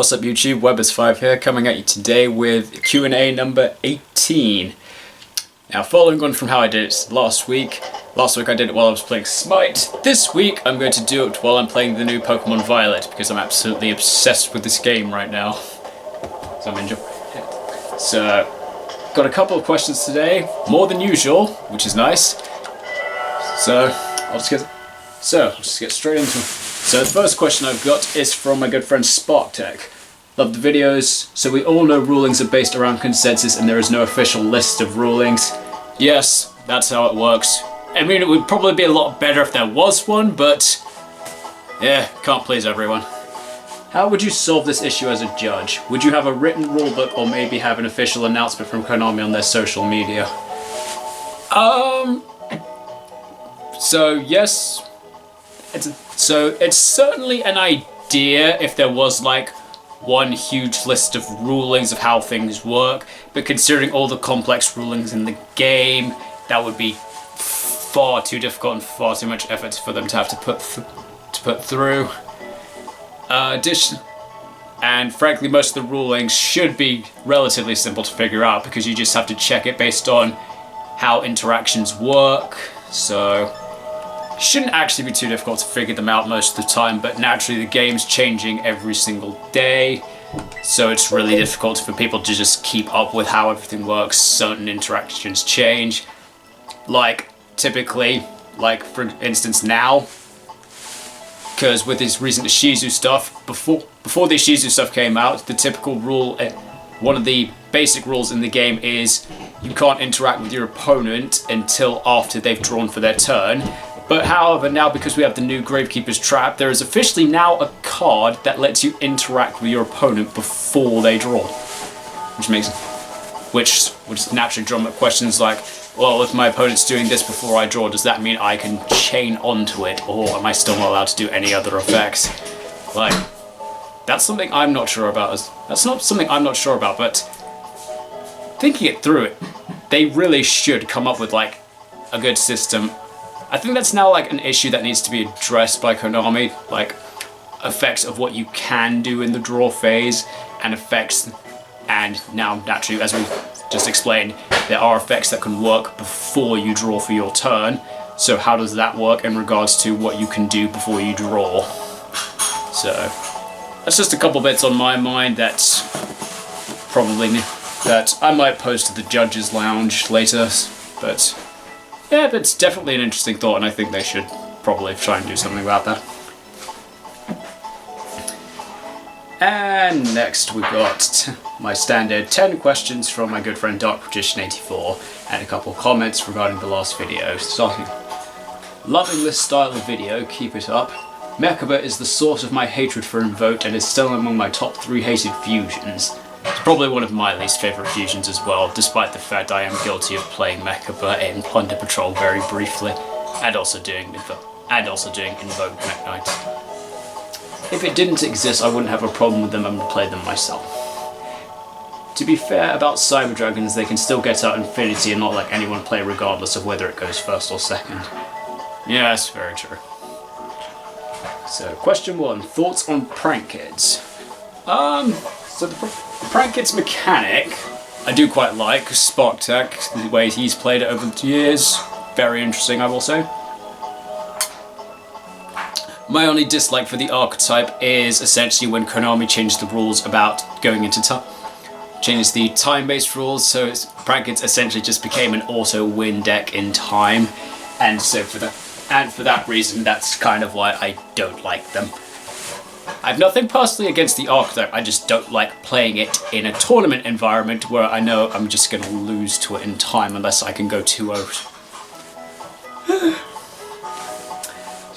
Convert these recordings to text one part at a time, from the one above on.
What's up YouTube, Webberz05 here, coming at you today with Q&A number 18. Now following on from how I did it last week I did it while I was playing Smite. This week I'm going to do it while I'm playing the new Pokemon Violet, because I'm absolutely obsessed with this game right now. So I'm enjoying it. So, got a couple of questions today, more than usual, which is nice. So, I'll just get straight into it. So the first question I've got is from my good friend SparkTech. Love the videos. So we all know rulings are based around consensus and there is no official list of rulings. Yes, that's how it works. I mean, it would probably be a lot better if there was one, but yeah, can't please everyone. How would you solve this issue as a judge? Would you have a written rulebook or maybe have an official announcement from Konami on their social media? So yes. It's certainly an idea if there was like one huge list of rulings of how things work, but considering all the complex rulings in the game, that would be far too difficult and far too much effort for them to have to put through. And frankly, most of the rulings should be relatively simple to figure out because you just have to check it based on how interactions work. So shouldn't actually be too difficult to figure them out most of the time, but naturally the game's changing every single day, so it's really difficult for people to just keep up with how everything works. Certain interactions change, like typically, like for instance now, because with this recent Shizu stuff, before the Shizu stuff came out, the typical rule, one of the basic rules in the game is you can't interact with your opponent until after they've drawn for their turn. But however, now because we have the new Gravekeeper's Trap, there is officially now a card that lets you interact with your opponent before they draw. Which naturally drum up questions like, well, if my opponent's doing this before I draw, does that mean I can chain onto it, or am I still not allowed to do any other effects? Like, that's something I'm not sure about. That's not something I'm not sure about, but thinking it through, they really should come up with like a good system. I think that's now like an issue that needs to be addressed by Konami, like effects of what you can do in the draw phase and effects, and now naturally, as we just explained, there are effects that can work before you draw for your turn. So how does that work in regards to what you can do before you draw? So that's just a couple bits on my mind that I might post to the Judges Lounge later, but yeah, it's definitely an interesting thought, and I think they should probably try and do something about that. And next we've got my standard 10 questions from my good friend DarkMagician84, and a couple comments regarding the last video. Starting, loving this style of video, keep it up. Mechaba is the source of my hatred for Invoke and is still among my top 3 hated fusions. It's probably one of my least favourite fusions as well, despite the fact I am guilty of playing Mechaba in Plunder Patrol very briefly, and also doing Invoke Mech Knights. If it didn't exist, I wouldn't have a problem with them and would play them myself. To be fair about Cyber Dragons, they can still get out Infinity and not let anyone play regardless of whether it goes first or second. Yeah, that's very true. So, question 1, thoughts on Prank Kids? So the Prank Kids mechanic, I do quite like. SparkTech, the way he's played it over the years, very interesting I will say. My only dislike for the archetype is essentially when Konami changed the rules about going into time. Changes the time-based rules, so Prank Kids essentially just became an auto-win deck in time, and so for that reason, that's kind of why I don't like them. I have nothing personally against the archetype, I just don't like playing it in a tournament environment where I know I'm just going to lose to it in time unless I can go 2-0.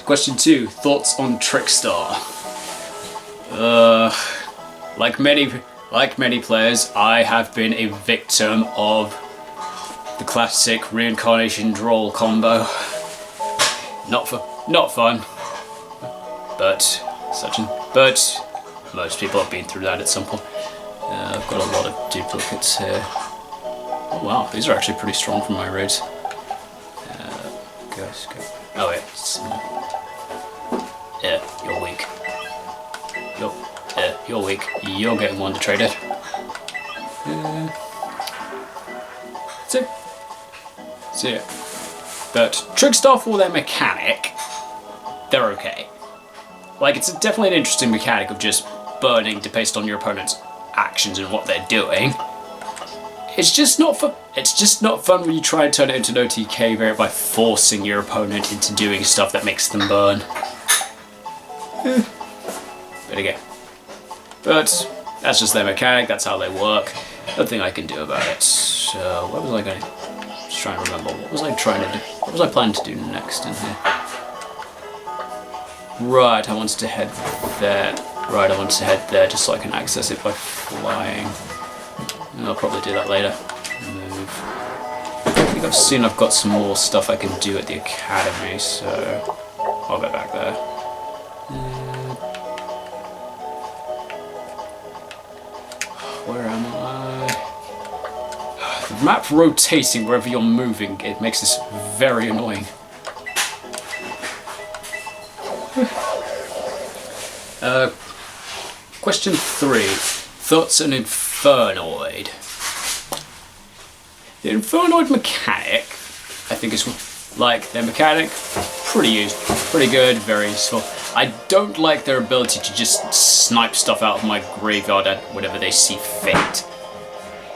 Question 2, thoughts on Trickstar? Like many players, I have been a victim of the classic reincarnation droll combo. Not fun, but most people have been through that at some point. I've got a lot of duplicates here. Oh wow, these are actually pretty strong from my raids. Go. Oh wait. Yeah, you're weak. you're weak. You're getting Wonder Traded. That's it. That's it. But Trickstar, for their mechanic, they're okay. Like, it's definitely an interesting mechanic of just burning based on your opponent's actions and what they're doing. It's just not fun. It's just not fun when you try and turn it into an OTK variant by forcing your opponent into doing stuff that makes them burn. But again, but that's just their mechanic. That's how they work. Nothing I can do about it. So what was I going to? Just trying to remember. What was I trying to do? What was I planning to do next in here? Right, I wanted to head there. Right, I wanted to head there just so I can access it by flying. I'll probably do that later. Move. I think I've seen I've got some more stuff I can do at the academy, so I'll go back there. Where am I? The map rotating wherever you're moving, it makes this very annoying. Question 3. Thoughts on Infernoid? The Infernoid mechanic, I think is like their mechanic, pretty good, very useful. I don't like their ability to just snipe stuff out of my graveyard at whenever they see fit.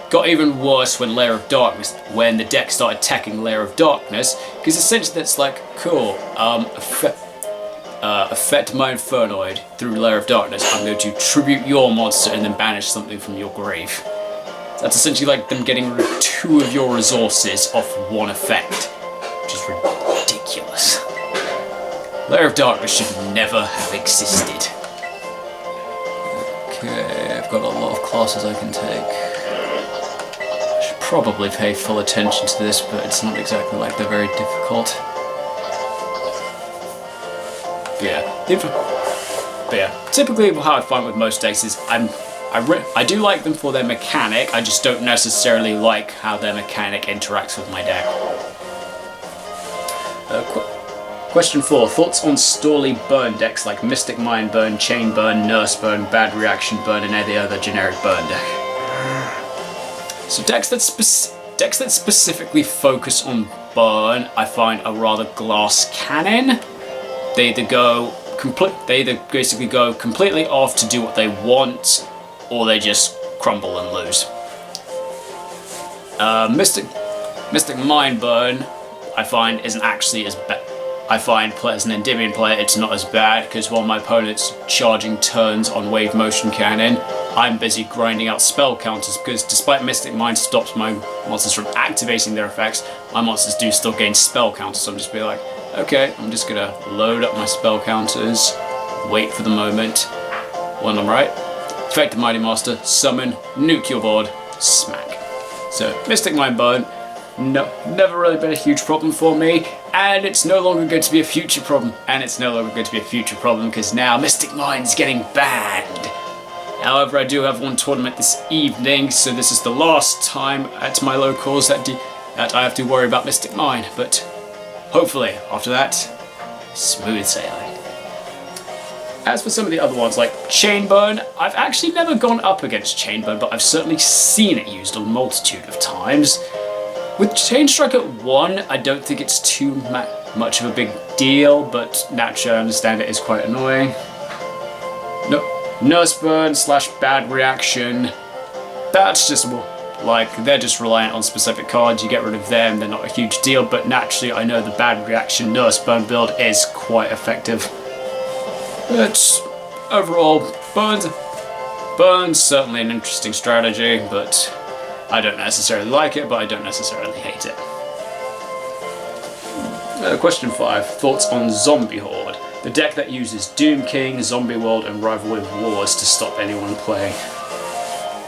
Got even worse when when the deck started attacking Lair of Darkness, because essentially that's like, cool, affect my Infernoid through Lair of Darkness. I'm going to tribute your monster and then banish something from your grave. That's essentially like them getting rid of 2 of your resources off 1 effect, which is ridiculous. Lair of Darkness should never have existed. Okay, I've got a lot of classes I can take. I should probably pay full attention to this, but it's not exactly like they're very difficult. Yeah, typically how I find with most decks is I do like them for their mechanic, I just don't necessarily like how their mechanic interacts with my deck. Question 4. Thoughts on Storly burn decks like Mystic Mind burn, Chain burn, Nurse burn, Bad Reaction burn, and any other generic burn deck? So decks that specifically focus on burn, I find are rather glass cannon. They either basically go completely off to do what they want, or they just crumble and lose. Mystic Mind burn, I find isn't actually as bad. I find as an Endymion player, it's not as bad, because while my opponent's charging turns on Wave Motion Cannon, I'm busy grinding out spell counters, because despite Mystic Mind stops my monsters from activating their effects, my monsters do still gain spell counters, so I'm just be like, okay, I'm just gonna load up my spell counters, wait for the moment. When I'm right, effect the Mighty Master, summon, nuke your board, smack. So, Mystic Mind burn, no, never really been a huge problem for me, and it's no longer going to be a future problem. Because now Mystic Mind's getting banned. However, I do have one tournament this evening, so this is the last time at my locals that I have to worry about Mystic Mind. But hopefully, after that, smooth sailing. As for some of the other ones, like Chain burn, I've actually never gone up against Chain burn, but I've certainly seen it used a multitude of times. With Chain Strike at 1, I don't think it's too much of a big deal, but naturally I understand it is quite annoying. No, Nurse burn / Bad Reaction, that's just like, they're just reliant on specific cards, you get rid of them, they're not a huge deal, but naturally I know the Bad Reaction Nurse burn build is quite effective. But overall, Burn's certainly an interesting strategy, but I don't necessarily like it, but I don't necessarily hate it. Question 5. Thoughts on Zombie Horde? The deck that uses Doom King, Zombie World, and Rivalry Wars to stop anyone playing.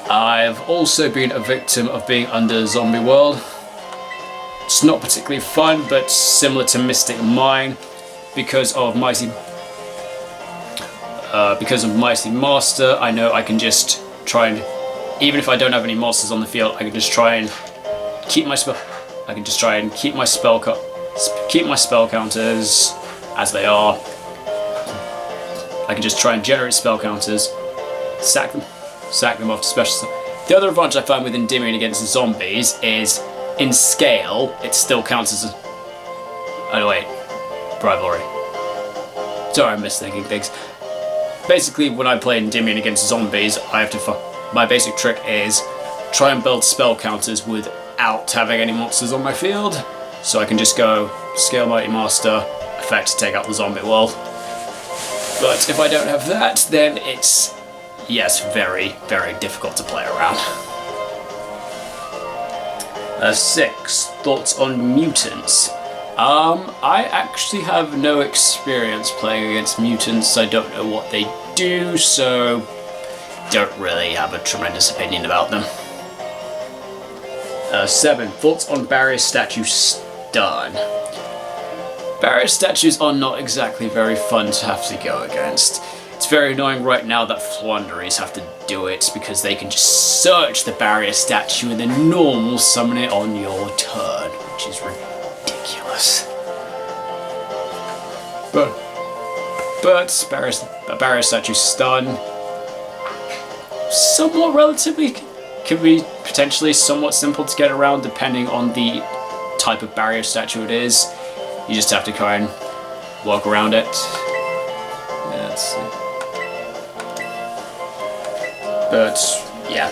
I've also been a victim of being under Zombie World. It's not particularly fun, but similar to Mystic Mine, because of Mighty Master, I know I can just try and, even if I don't have any monsters on the field, I can just try and keep my spell counters as they are. I can just try and generate spell counters, sack them off to special. The other advantage I find with endymion against zombies is, in scale, it still counts as a... Oh no, wait. Rivalry. Sorry, I'm misthinking things. Basically, when I play endymion against zombies, I have to... My basic trick is try and build spell counters without having any monsters on my field, so I can just go Scale Mighty Master, effect to take out the zombie wall. But if I don't have that, then it's, yes, very, very difficult to play around. 6. Thoughts on mutants. I actually have no experience playing against mutants. I don't know what they do, so don't really have a tremendous opinion about them. 7. Thoughts on barrier statue stun. Barrier statues are not exactly very fun to have to go against. It's very annoying right now that Flunderies have to do it because they can just search the barrier statue and then normal summon it on your turn, which is ridiculous. But barrier statue stun, somewhat relatively, can be potentially somewhat simple to get around depending on the type of barrier statue it is. You just have to try and walk around it. Yeah, let's see. But yeah,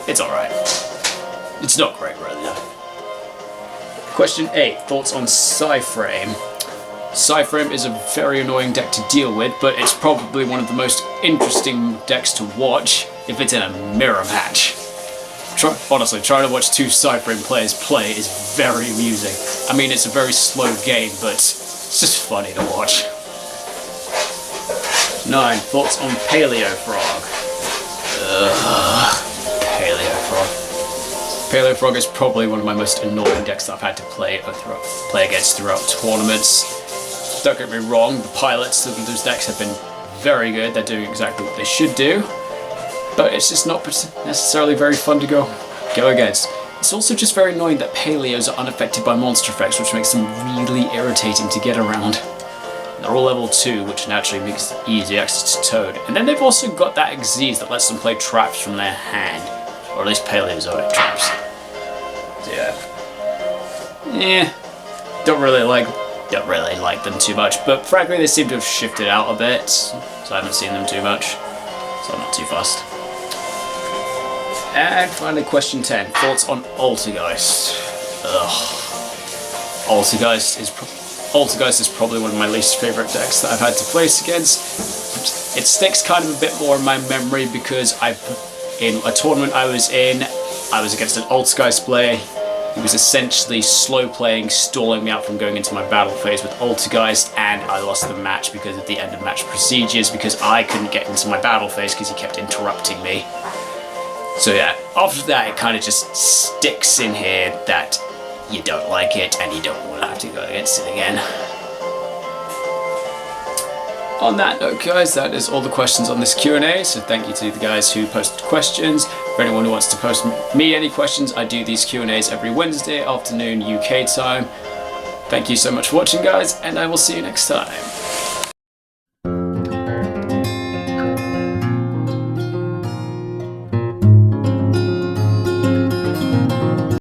it's alright. It's not great really though. Question 8. Thoughts on Psyframe. Psyframe is a very annoying deck to deal with, but it's probably one of the most interesting decks to watch if it's in a mirror match. Honestly, trying to watch two Psyframe players play is very amusing. I mean, it's a very slow game, but it's just funny to watch. 9. Thoughts on Paleo Frog. Paleo Frog. Paleo Frog is probably one of my most annoying decks that I've had to play against throughout tournaments. Don't get me wrong, the pilots of those decks have been very good. They're doing exactly what they should do. But it's just not necessarily very fun to go against. It's also just very annoying that Paleos are unaffected by monster effects, which makes them really irritating to get around. They're all level 2, which naturally makes easy access to Toad. And then they've also got that Xyz that lets them play traps from their hand. Or at least Paleos are traps. So yeah. Don't really like them too much, but frankly they seem to have shifted out a bit, so I haven't seen them too much. So I'm not too fussed. And finally, question 10. Thoughts on Altergeist. Altergeist is probably one of my least favourite decks that I've had to place against. It sticks kind of a bit more in my memory because in a tournament I was against an Altergeist player. He was essentially slow playing, stalling me out from going into my battle phase with Altergeist, and I lost the match because of the end of match procedures because I couldn't get into my battle phase because he kept interrupting me. So yeah, after that it kind of just sticks in here that you don't like it and you don't want to have to go against it again. On that note guys, that is all the questions on this Q&A, so thank you to the guys who posted questions. For anyone who wants to post me any questions, I do these Q&As every Wednesday afternoon UK time. Thank you so much for watching guys, and I will see you next time.